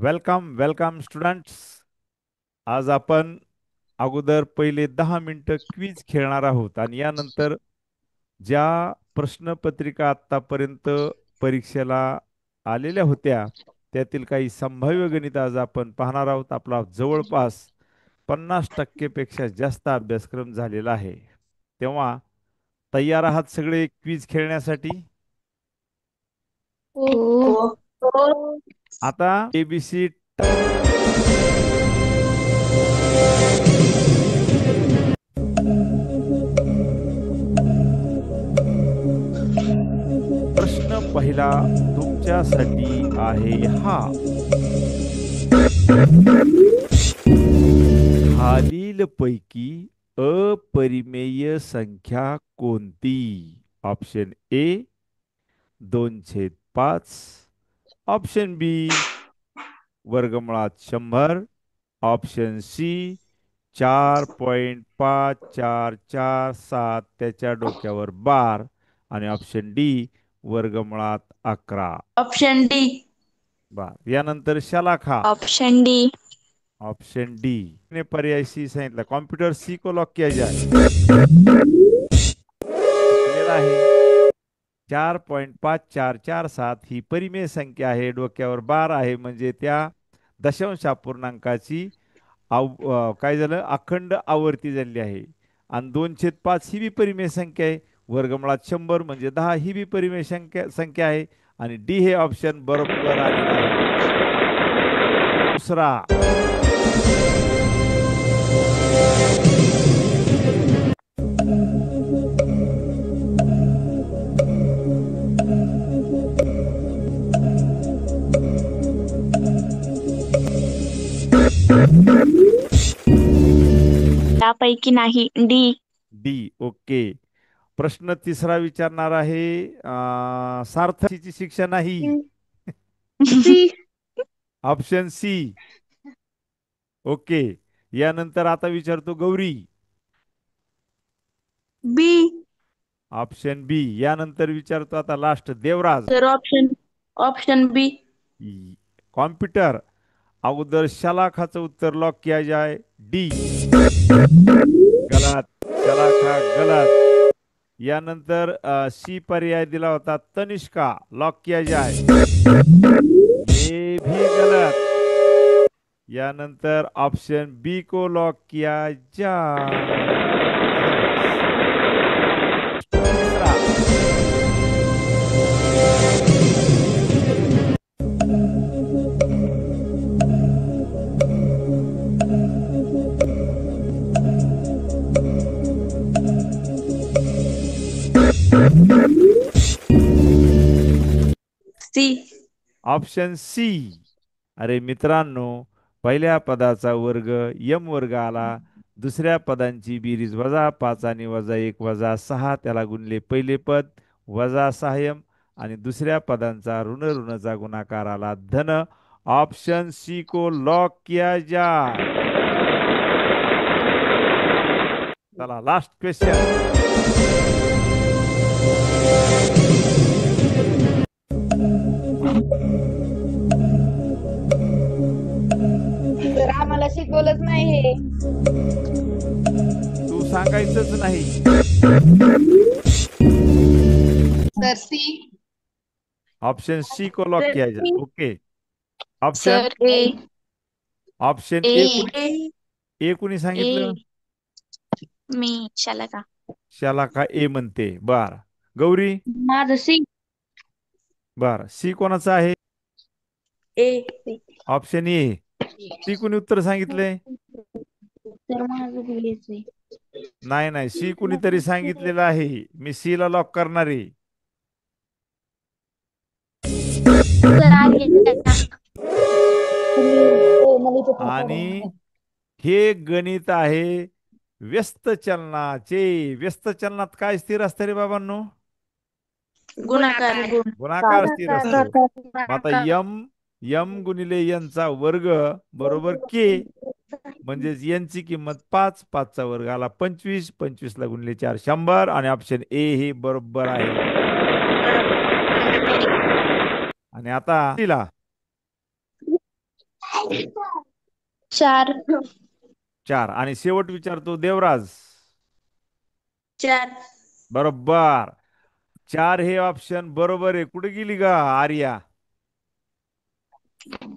Welcome welcome students. आज आपण अगोदर पहिले 10 मिनिटं क्विज खेळणार आहोत आणि यानंतर ज्या प्रश्नपत्रिका आत्तापर्यंत परीक्षेला आलेल्या होत्या त्यातील काही संभाव्य गणित आज आपण पाहणार आहोत. आपला जवळपास 50% पेक्षा जास्त अभ्यासक्रम झालेला आहे. तेव्हा तयार आहात सगळे क्विज खेळण्यासाठी? हो. हो. आता एबीसी प्रश्न पहिला तुमच्यासाठी आहे हा. खालीलपैकी अपरिमेय संख्या कोणती? ऑप्शन ए 2/5, ऑप्शन बी वर्गमुळात 100, ऑप्शन सी 4.5447 त्याच्या डोक्यावर बार आणि ऑप्शन डी वर्गमुळात 11 ऑप्शन डी. बार. यानंतर शलाखा. Option D. ऑप्शन डी ने पर्याय सी सांगितलं. कॉम्प्युटर सी को लॉक किया जाए. चुकलेला आहे. 4.5447 ही परिमेय संख्या आहे. डोक्यावर बार आहे म्हणजे त्या दशांश अपूर्णांकाची काय झालं अखंड आवर्ती झाली आहे. आणि 2/5 ही बी परिमेय संख्या आहे. वर्गमुळात 100 म्हणजे 10 ही बी परिमेय संख्या आहे. आणि डी हे ऑप्शन बरोबर आलेलं आहे. दुसरा त्यापैकी नाही. डी. डी. ओके. प्रश्न तिसरा विचारणार आहे. सार्थकीची शिक्षा नाही. सी. Option C. ओके. यानंतर आता विचारतो गौरी. बी. ऑप्शन बी. यानंतर विचारतो आता लास्ट देवराज. सर ऑप्शन ऑप्शन बी. कॉम्प्युटर अगोदर शलाखाचं उत्तर लॉक किया जाए. डी गलत. शलाखा गलत. यानंतर सी पर्याय दिला होता तनिष्का, लॉक किया जाए. ये भी गलत. यानंतर ऑप्शन बी को लॉक किया जाए. तीसरा सी. Option C. अरे मित्रांनो, पहिल्या पदाचा वर्ग यम वर्ग आला. दुसऱ्या पदांची बेरीज -5 आणि -1 -6 त्याला गुणले पहिले पद -6m आणि दुसऱ्या पदांचा ऋण ऋणचा गुणाकार आला धन. ऑप्शन सी को लॉक किया जाए. चला लास्ट क्वेश्चन. तर आम्हाला शिकवलंच नाही हे. तू सांगायचंच नाही. Sir C. ऑप्शन सी को लॉक सर किया जाए. C. Okay. Option sir A. Option A. A कुणी ए कुणी ए. सांगितलं? मी शाला. शालाका ए म्हणते. बर. गौरी. माझं सी. बर. सी कोणाचा आहे? ए. ऑप्शन ए. सी कुणी उत्तर सांगितले? तर माझं बी हेच आहे. नाही नाही, सी कुणीतरी सांगितलेलं आहे. मी सी ला लॉक करणार आहे. सर आगे. आणि हे गणित आहे व्यस्त चलनाचे. व्यस्त चलनात काय स्थिर असतं रे बाबांनो? गुणाकार गुण. गुणाकार स्थिर असतो. मग आता यम यम गुणिले यांचा वर्ग बरोबर के म्हणजेच यांची किंमत 5, 5 चा वर्ग आला 25, 25 ला गुणिले 4 100 आणि ऑप्शन ए हे बरोबर आहे. आणि आता तिला चार. 4 आणि शेवट विचारतो देवराज. 4. बरोबर. 4 हे ऑप्शन बरोबर आहे. कुठे गेली ग आर्या?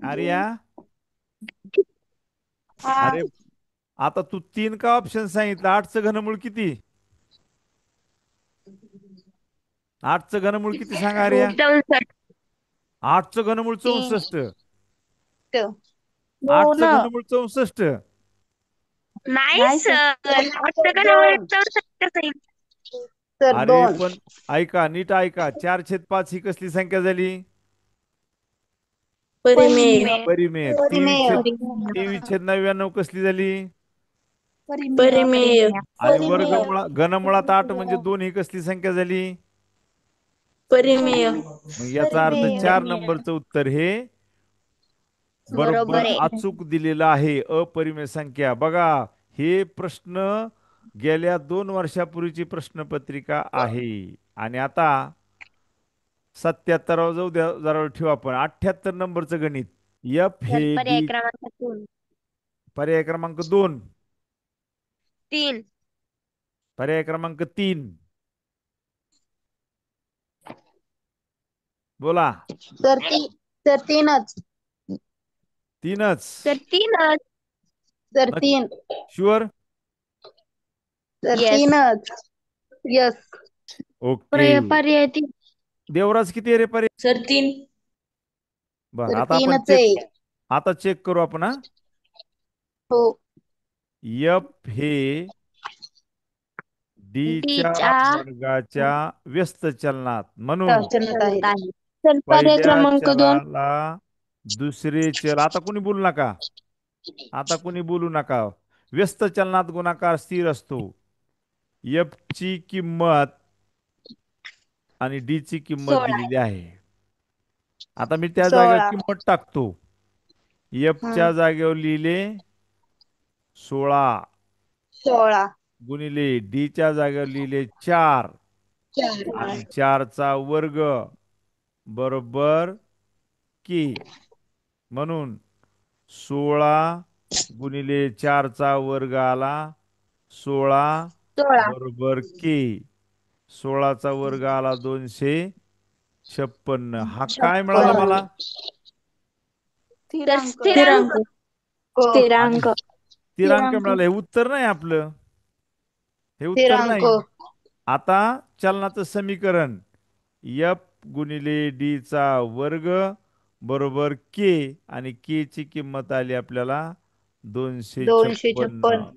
आर्या, हा. अरे आता तू 3 का ऑप्शन सांगितलं? 8चं घनमूळ किती? 8चं घनमूळ किती सांगा आर्या? 8चं घनमूळ 64. दोन. 8चं घनमूळ 64. नाही सर. दोन. सर अरे दोन. पण ऐका, नीट ऐका. 4/5 ही कसली संख्या झाली? परिमेय. परिमेय. परिमेय. 23/99 कसली झाली? परिमेय. आणि घनमुळात 8 म्हणजे 2 ही कसली संख्या झाली? परिमेय. मग याचा अर्थ 4 नंबरचं उत्तर हे बरोबर अचूक दिलेलं आहे. अपरिमेय संख्या. बघा, हे प्रश्न गेल्या 2 वर्षापूर्वीची प्रश्नपत्रिका आहे. आणि आता 77 जाऊ द्या, जरा वेळ ठेवू आपण. 78 नंबरचं गणित. एफ हे पर्याय डी. क्रमांक 2. पर्याय क्रमांक 2. 3. पर्याय क्रमांक 3. बोला. सर तीनच. 3च. तर 3च. सर तीन. शुअर? Sir Yes. तीनच. यस. ओके. पर्याय 3. देवराज किती आहे रे पर्याय? सर 3. बर, सर आता आपण तीनच आहे. आता चेक करू आपण हा. हो. एफ हे डीच्या च्या वर्गाच्या व्यस्त चलनात म्हणून चलत आहे. तर पर्याय पहिल्या क्रमांक 2. चलाला दुसरे चल. आता कुणी बोलू नका. आता कुणी बोलू नका. व्यस्त चलनात गुणाकार स्थिर असतो. एफ ची किंमत आणि डी ची किंमत 16. दिलेली आहे. आता मी त्या जागेवर 16. किंमत टाकतो. एफ च्या जागेवर लिहिले 16 16. गुणिले डी च्या जागेवर लिहिले 4 4. आणि 4चा वर्ग बरोबर की. म्हणून 16 गुणिले 4चा वर्ग आला 16 16. बरोबर की. 16चा वर्ग आला 256. हा काय मिळाला 56. मला? तर स्थिरांक. आणि स्थिरांक. स्थिरांक मिळाला. हे उत्तर नाही आपलं. हे उत्तर स्थिरांक. नाही. आता चलनाचं समीकरण एफ गुणिले डी चा वर्ग बरोबर के. आणि के ची किंमत आली आपल्याला 256. 256.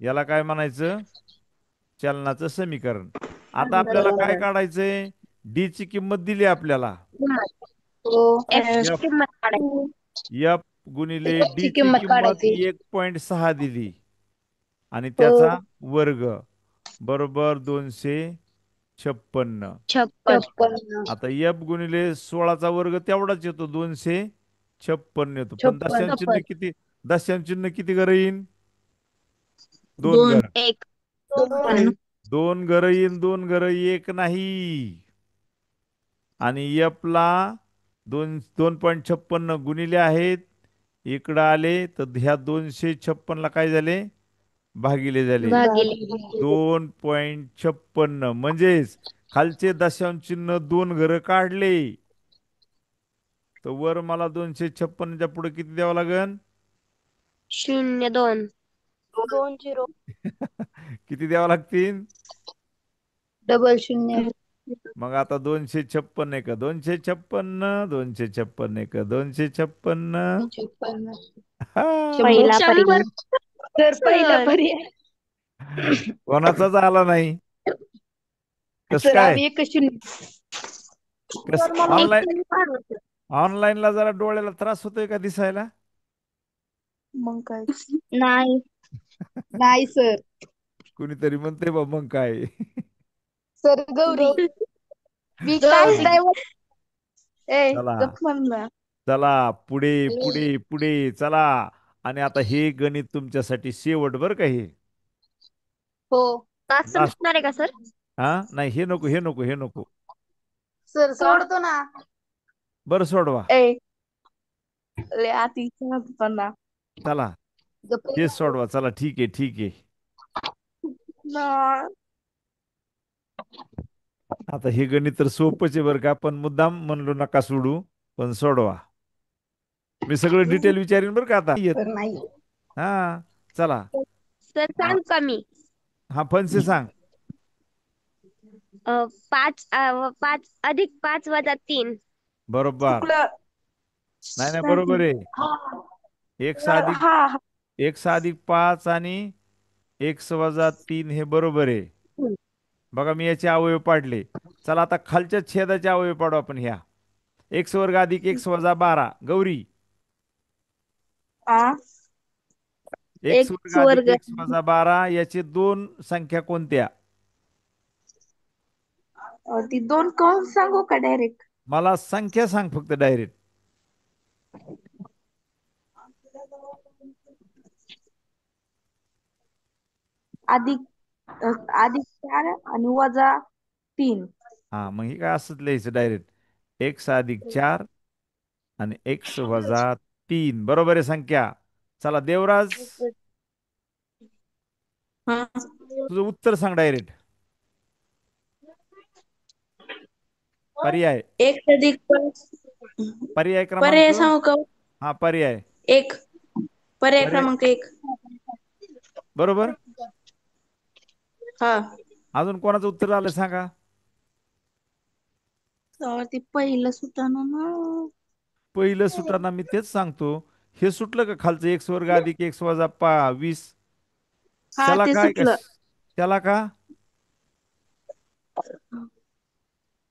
याला काय म्हणायचं? चलनाचं समीकरण. आता आपल्याला काय काढायचंय? डी ची किंमत दिली आपल्याला. हो. F ची एफ किंमत काढायची. एफ गुणिले F ची डी ची किंमत किंमत काढायची. 1.6 दिली आणि हो. त्याचा वर्ग बरोबर 256. 56. आता एफ गुणिले 16चा वर्ग तेवढाच येतो, 256 येतो. पण 56. दशांश चिन्ह किती? दशांश चिन्ह किती घर येईन? 2 2. घर. 1. 2. 2 घर येईन. 2 घर 1 नाही. आणि एफ ला 2.56 गुणिले आहेत. इकडं आले तर ह्या 256 ला काय झाले? भागिले झाले. भागिले. 2.56 म्हणजेच खालचे दशांश चिन्ह 2 घर काढले तर वर मला 256च्या पुढे किती द्यावं लागेल? 0. 2. 2 0. किती द्यावं लागतील? डबल शून्य. मग आता 256 आहे का 256? 256 आहे का 256? 56. पहिला पर्याय. तर पहिला पर्याय. कोणाचाच आला नाही. कस सर काय? आम्ही एकच शून्य. कस ऑनलाईन? ऑनलाईनला जरा डोळ्याला त्रास होतोय का दिसायला? मग काय? नाही. नाही सर. कुणीतरी म्हणते बा मग काय. सर गौरी. मी गौरी. काय ए चला गप म्हणला. चला पुढे पुढे पुढे चला. आणि आता हे गणित तुमच्यासाठी शेवट बर का हे. हो. तास लास्ट. संपणार आहे का सर? हा नाही, हे नको हे नको हे नको. सर सोडतो ना. बरं सोडवा. ए लय अति शहाणपणा. चला गप्प तेच सोडवा. चला ठीक आहे ठीक आहे. ना. आता हे गणित तर सोपंच आहे बरं का, पण मुद्दाम म्हणलो नका सोडू, पण सोडवा. मी सगळं डिटेल विचारीन बरं का आता येत. तर नाही. हा चला. सर आ- सांग का मी? हा फणसे सांग. 5 अधिक 5 वजा 3. बरोबर. चुकलं. नाही नाही नाही. बरोबर आहे. हा एक्स अधिक हा. एक्स अधिक 5 आणि एक्स वजा 3 हे बरोबर आहे. बघा मी याचे अवयव पाडले. चला आता खालच्या छेदाचे अवयव पाडू आपण ह्या. एक्स वर्ग अधिक एक्स वजा 12 गौरी. हा. एक्स वर्ग एक्स अधिक वर्ग. एक्स वजा 12 याचे दोन संख्या कोणत्या? ती दोन कौन सांगू का डायरेक्ट? मला संख्या सांग फक्त डायरेक्ट. अधिक अधिक 4 आणि वजा 3. हा मग हे काय असंच लिहायचं डायरेक्ट. एक्स अधिक 4 आणि एक्स वजा 3 बरोबर आहे संख्या. चला देवराज हा. तुझं उत्तर सांग डायरेक्ट. पर्याय. एक अधिक 5. पर्याय क्रमांक. पर्याय सांगू का? हा पर्याय. एक. पर्याय पर्याय क्रमांक 1. बरोबर. हा. अजून कोणाचं उत्तर आलं सांगा. ते पहिलं सुटाना ना. पहिलं सुटाना मी तेच सांगतो. हे सुटलं का खालचं एक्स वर्ग अधिक एक्स वजा 20. हा त्याला ते काय का? सुटलं. त्याला का?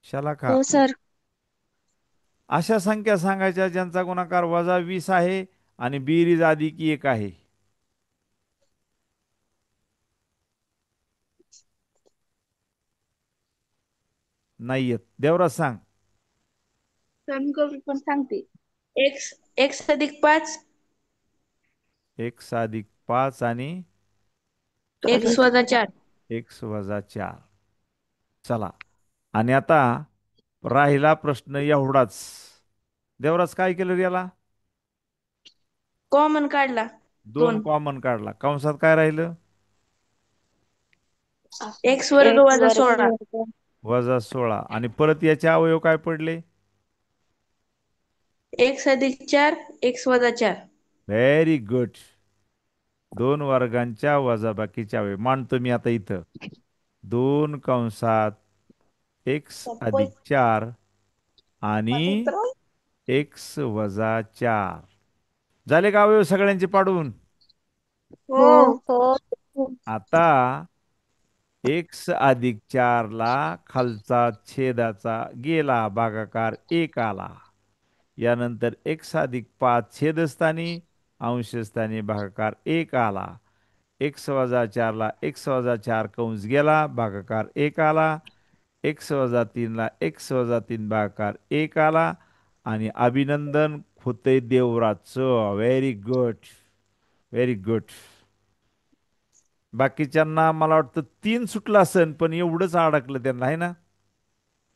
शाला का? हो सर. अशा संख्या सांगायच्या ज्यांचा गुणाकार -20 आहे आणि बेरीज अधिक 1 आहे. नाही येत. देवराज सांग. गौरी पण सांगते. एक्स एक्स अधिक 5. एक्स अधिक 5 आणि एक्स वजा 4. एक्स वजा 4. चला आणि आता राहिला प्रश्न एवढाच. देवराज काय केलं रे याला? कॉमन काढला. दोन 2. कॉमन काढला. कंसात काय राहिलं? एक्स वर्ग एक्स वजा वर्ग 16. -16 आणि परत याचे अवयव काय पडले? एक्स अधिक 4 एक्स वजा 4. Very good. दोन वर्गांच्या वजाबाकीच्या अवयव मांडतो मी आता इथं. 2 कंसात एक्स अधिक 4 आणि एक्स वजा 4. झाले का अवयव सगळ्यांचे पाडून? हो. हो. आता एक्स अधिक 4 ला खालचा छेदाचा गेला भागाकार 1 आला. यानंतर एक्स अधिक 5 छेदस्थानी अंशस्थानी भागाकार 1 आला. एक्स वजा 4 ला एक्स वजा 4 कंस गेला भागाकार 1 आला. एक्स वजा 3 ला एक्स वजा 3 भागाकार 1 आला. आणि अभिनंदन होते देवराजचं. Very good. Very good. बाकीच्यांना मला वाटतं 3 सुटलं असेल पण एवढंच अडकलं त्यांना आहे ना.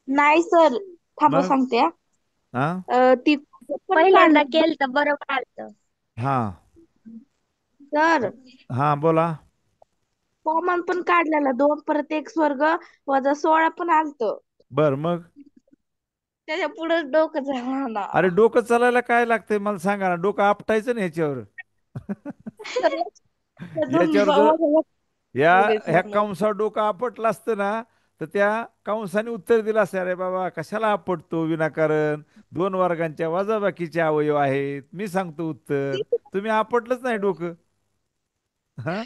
नाही सर. थांबा मग सांगते. हा ती पण पहिल्यांदा काढलं. केलं तर बरोबर आलं. हा सर हा बोला. कॉमन पण काढलेला 2 परत एक्स वर्ग वजा 16 पण आलत. बर मग. त्याच्या पुढे डोकं झालं ना. अरे डोकं चालायला काय लागतंय मला सांगा ना. डोकं आपटायचं ना ह्याच्यावर. तर त्यातून याच्यावर जर या लगेच ह्या मग. कंसावर डोकं आपटलं असतं ना तर त्या कंसाने उत्तर दिलं असतं, अरे बाबा कशाला आपटतो विनाकारण. 2 वर्गांच्या वजाबाकीचे अवयव आहेत. मी सांगतो उत्तर. तुम्ही आपटलंच नाही डोकं. हा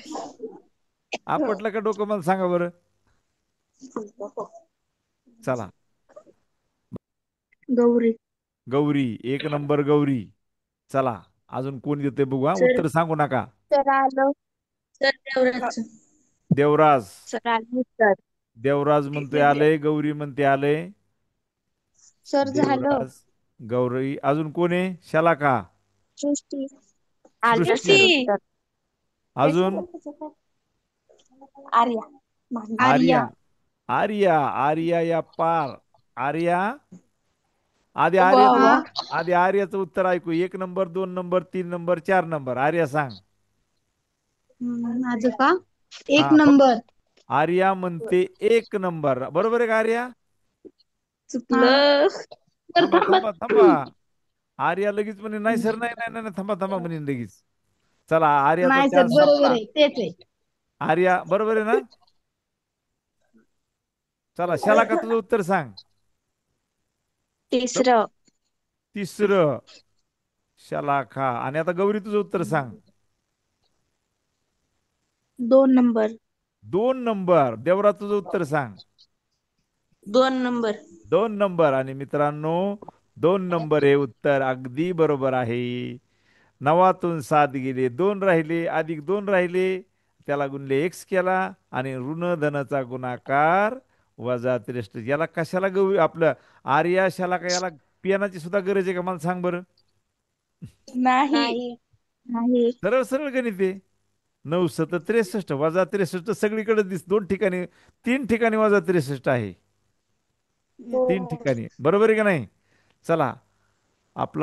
आपटलं का डोकं मला सांगा बरं. चला गौरी. गौरी. 1 नंबर गौरी. चला अजून कोण देते बघू. हा सर उत्तर सांगू नका. सर आलं. सर देवराज. देवराज. सर आलं सर. देवराज म्हणतोय आलंय. गौरी म्हणते आलंय. सर झालं. देवराज गौरी अजून कोण आहे? शलाका. सृष्टी. आलं सृष्टी. सर सृष्टी. उत्तर. अजून आर्या. आर्या. आर्या. आर्या. आर्या या पार. आर्या आधी वा आर्याचं वा. आधी आर्याचं उत्तर ऐकू. 1 number, 2 number, 3 number, 4 number. Arya सांग. माझं का? एक हा नंबर. आर्या म्हणते 1 नंबर. बरोबर आहे का आर्या? चुकलं. तर थांबा थांबा. थांबा थांबा. आर्या लगेच म्हणे नाही सर, नाही नाही नाही नाही, थांबा थांबा म्हणे लगेच. चला आर्याचा नाही सर, चान्स बरोबर संपला. आहे, तेच आहे. आर्या बरोबर आहे ना? चला शाला तुझं उत्तर सांग. तिसरं. तिसरं. शलाका. आणि आता गौरी तुझं उत्तर सांग. 2 नंबर. 2 नंबर. देवरा तुझं उत्तर सांग. 2 नंबर. 2 नंबर. आणि मित्रांनो, 2 नंबर हे उत्तर अगदी बरोबर आहे. 9तून 7 गेले, 2 राहिले, +2 राहिले, त्याला गुणले एक्स केला आणि ऋण धनाचा गुणाकार -63. याला कशाला आपलं आर्या शाला का याला पियानाची सुद्धा गरज आहे का मला सांग बरं. नाही. नाही. नाही. सरळ सरळ गणित आहे. 9×7=63 -63 सगळीकडे 2 ठिकाणी, 3 ठिकाणी -63 आहे. हो. 3 ठिकाणी बरोबर आहे का नाही? चला आपला